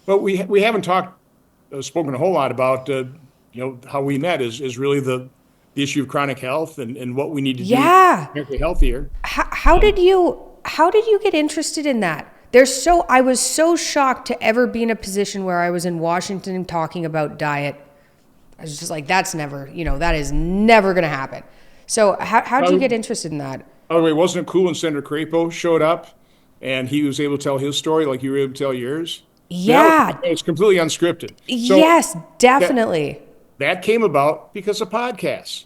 But we haven't spoken a whole lot about how we met is really the issue of chronic health and what we need to do to Yeah. make it healthier. How Um, did you get interested in that? I was so shocked to ever be in a position where I was in Washington talking about diet. I was just like, that is never going to happen. So how did by, you get interested in that? by the way, wasn't it cool when Senator Crapo showed up and he was able to tell his story like you were able to tell yours? I mean, Yeah. that was completely unscripted. So Yes, that definitely. that came about because of podcasts.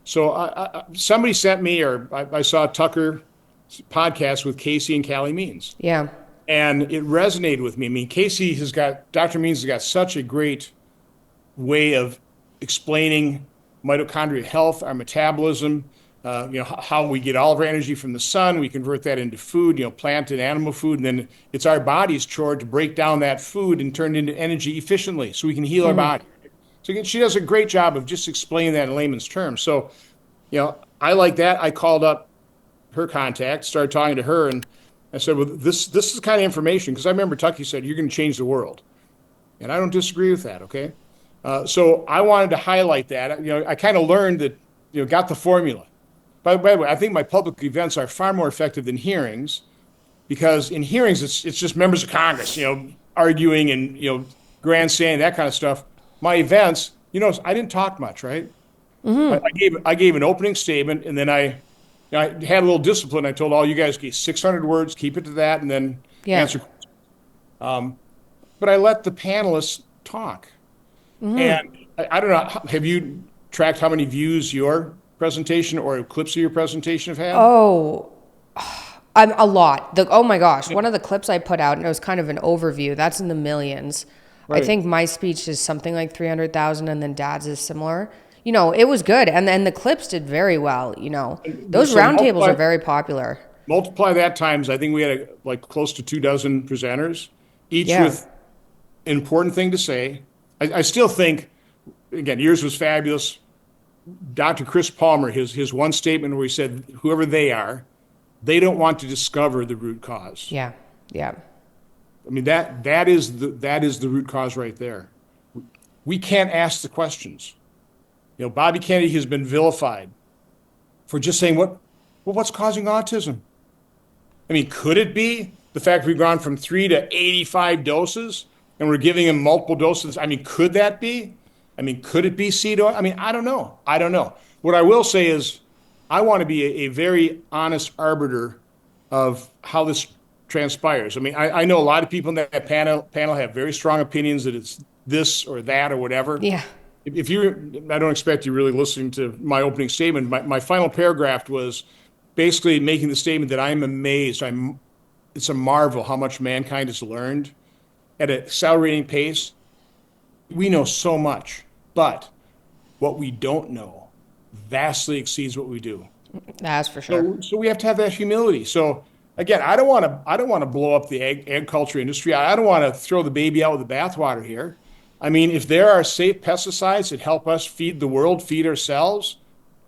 So somebody sent me, or I saw Tucker podcast with Casey and Callie Means, Yeah. and it resonated with me. I mean, Dr. Means has got such a great way of explaining mitochondrial health, our metabolism, how we get all of our energy from the sun. We convert that into food, plant and animal food, and then it's our body's chore to break down that food and turn it into energy efficiently so we can heal our body. So again, she does a great job of just explaining that in layman's terms. So, I like that. I called up her contact, started talking to her, and I said, "Well, this is the kind of information," because I remember Tucky said, "You're going to change the world," and I don't disagree with that. Okay, so I wanted to highlight that. I kind of learned that, got the formula. By the way, I think my public events are far more effective than hearings because in hearings it's just members of Congress, arguing and grandstanding, that kind of stuff. My events, I didn't talk much, right? I gave an opening statement, and then I had a little discipline. I told all you guys, okay, 600 words, keep it to that, and then Yeah. answer. Um, but I let the panelists talk, and I don't know. Have you tracked how many views your presentation or clips of your presentation have had? Oh, I'm a lot. Oh my gosh, one of the clips I put out, and it was kind of an overview. That's in the millions. I Right. think my speech is something like 300,000, and then Dad's is similar. It was good, and then the clips did very well. Those So roundtables are very popular. multiply that times. I think we had like close to 2 dozen presenters, each Yeah. with an important thing to say. I still think, again, yours was fabulous. Dr. Chris Palmer, his one statement where he said, whoever they are, they don't want to discover the root cause. Yeah. Yeah. I mean, that is the root cause right there. We can't ask the questions. Bobby Kennedy has been vilified for just saying what's causing autism? I mean, could it be the fact we've gone from 3 to 85 doses and we're giving him multiple doses? I mean, could that be? I mean, could it be seed oil? I mean, I don't know. I don't know. What I will say is, I want to be a very honest arbiter of how this transpires. I mean, I know a lot of people in that panel have very strong opinions that it's this or that or whatever. Yeah. If you, I don't expect you really listening to my opening statement. My final paragraph was basically making the statement that I'm amazed. It's a marvel how much mankind has learned at an accelerating pace. We know so much, but what we don't know vastly exceeds what we do. That's for sure. So we have to have that humility. So again, I don't want to blow up the egg culture industry. I don't want to throw the baby out with the bathwater here. I mean, if there are safe pesticides that help us feed the world, feed ourselves,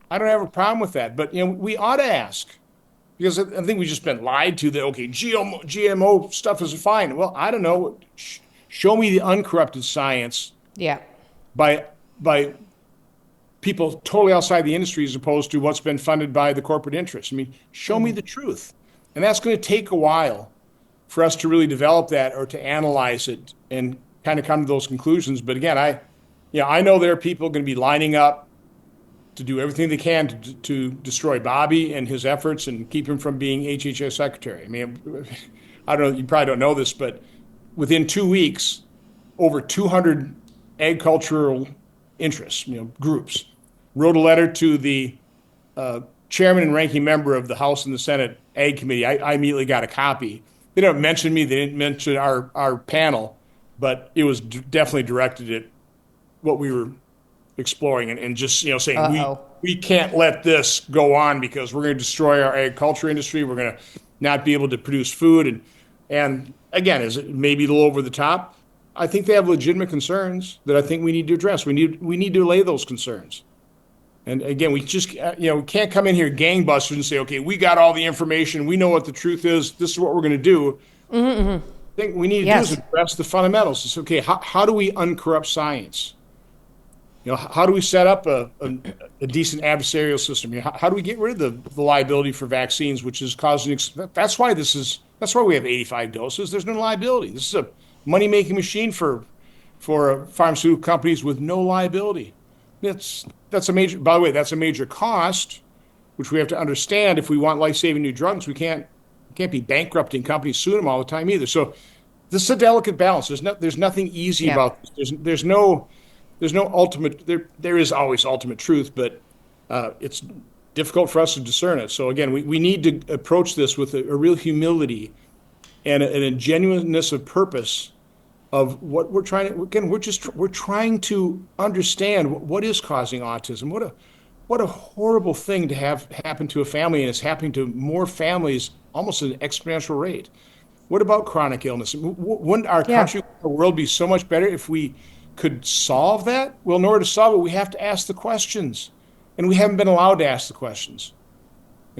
I don't have a problem with that. But we ought to ask because I think we've just been lied to that. Okay, GMO stuff is fine. Well, I don't know. Show me the uncorrupted science Yeah. by by people totally outside the industry as opposed to what's been funded by the corporate interests. I mean, show me the truth. And that's going to take a while for us to really develop that or to analyze it and kind of come to those conclusions. But again, I know there are people going to be lining up to do everything they can to destroy Bobby and his efforts and keep him from being HHS secretary. I mean, I don't know, you probably don't know this, but within 2 weeks, over 200 agricultural interests, groups, wrote a letter to the chairman and ranking member of the House and the Senate Ag Committee. I immediately got a copy. They didn't mention me. They didn't mention our panel, but it was definitely directed at what we were exploring and just saying Uh-oh. we can't let this go on because we're going to destroy our agriculture industry. We're going to not be able to produce food and again, is it maybe a little over the top? I think they have legitimate concerns that I think we need to address. We need to allay those concerns. And again, we just we can't come in here gangbusters and say, okay, we got all the information, we know what the truth is, this is what we're going to do. thing we need to do is address the fundamentals. It's okay. How do we uncorrupt science? How do we set up a decent adversarial system? How do we get rid of the liability for vaccines, which is causing? That's why we have 85 doses. There's no liability. This is a money-making machine for pharmaceutical companies with no liability. That's a major. By the way, that's a major cost, which we have to understand. If we want life-saving new drugs, we can't be bankrupting companies, suing them all the time either. So this is a delicate balance. There's nothing easy about this. There's no ultimate. There is always ultimate truth, but it's difficult for us to discern it. So again, we need to approach this with a real humility and a genuineness of purpose of what we're trying to. Again, we're trying to understand what is causing autism. What a horrible thing to have happen to a family, and it's happening to more families almost at an exponential rate. What about chronic illness? Wouldn't our country, the world, be so much better if we could solve that? Well, in order to solve it, we have to ask the questions, and we haven't been allowed to ask the questions.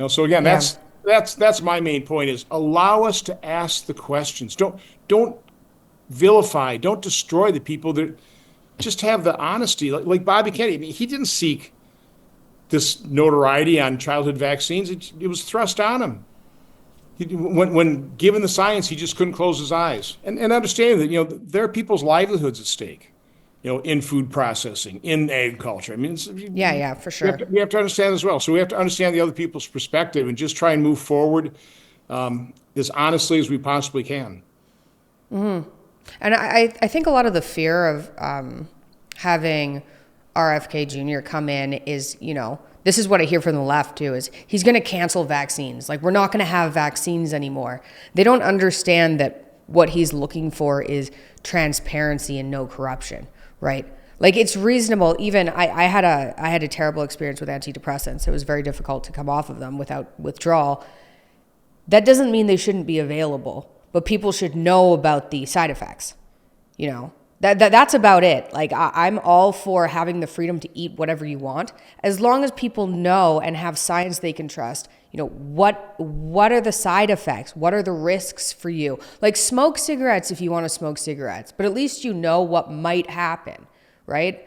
So again, that's my main point: is allow us to ask the questions. Don't vilify, don't destroy the people that just have the honesty. Like Bobby Kennedy, I mean, he didn't seek this notoriety on childhood vaccines. It was thrust on him. When given the science, he just couldn't close his eyes. And understanding that there are people's livelihoods at stake, in food processing, in agriculture. I mean, for sure. We have to understand as well. So we have to understand the other people's perspective and just try and move forward as honestly as we possibly can. Mm-hmm. And I think a lot of the fear of having RFK Jr. come in is, this is what I hear from the left too, is he's going to cancel vaccines. Like, we're not going to have vaccines anymore. They don't understand that what he's looking for is transparency and no corruption, right? Like, it's reasonable. Even I had a terrible experience with antidepressants. It was very difficult to come off of them without withdrawal. That doesn't mean they shouldn't be available, but people should know about the side effects, That's about it. Like, I'm all for having the freedom to eat whatever you want, as long as people know and have science they can trust. What are the side effects? What are the risks for you? Like, smoke cigarettes if you want to smoke cigarettes, but at least you know what might happen, right?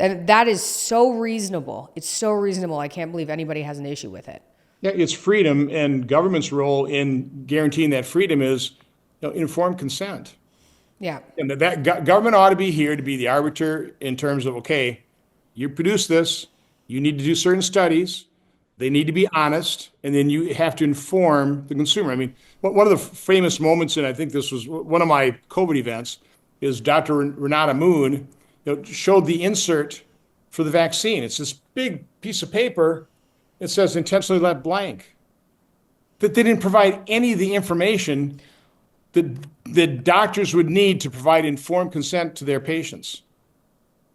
And that is so reasonable. It's so reasonable. I can't believe anybody has an issue with it. Yeah, it's freedom, and government's role in guaranteeing that freedom is informed consent. Yeah. And that government ought to be here to be the arbiter in terms of, okay, you produce this, you need to do certain studies, they need to be honest, and then you have to inform the consumer. I mean, one of the famous moments, and I think this was one of my COVID events, is Dr. Renata Moon showed the insert for the vaccine. It's this big piece of paper. It says intentionally left blank. That they didn't provide any of the information that doctors would need to provide informed consent to their patients.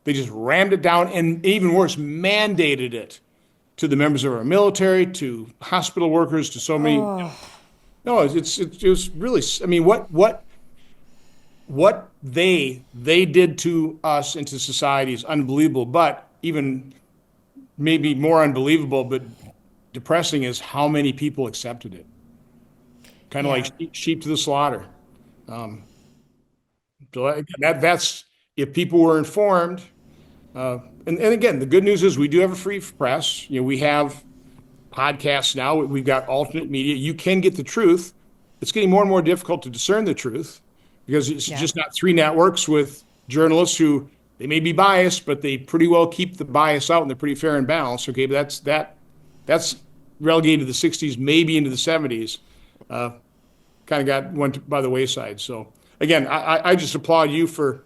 They just rammed it down, and even worse, mandated it to the members of our military, to hospital workers, to so many. No, it was really. I mean, what they did to us and to society is unbelievable. But even maybe more unbelievable, but depressing, is how many people accepted it. Kind of like sheep to the slaughter. So that's if people were informed. And again, the good news is we do have a free press. We have podcasts now. We've got alternate media. You can get the truth. It's getting more and more difficult to discern the truth because it's just not three networks with journalists who, they may be biased, but they pretty well keep the bias out and they're pretty fair and balanced. Okay, but that's relegated to the 60s, maybe into the 70s. Kind of went by the wayside. So again, I just applaud you for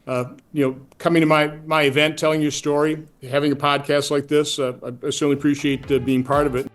coming to my event, telling your story, having a podcast like this. I certainly appreciate being part of it.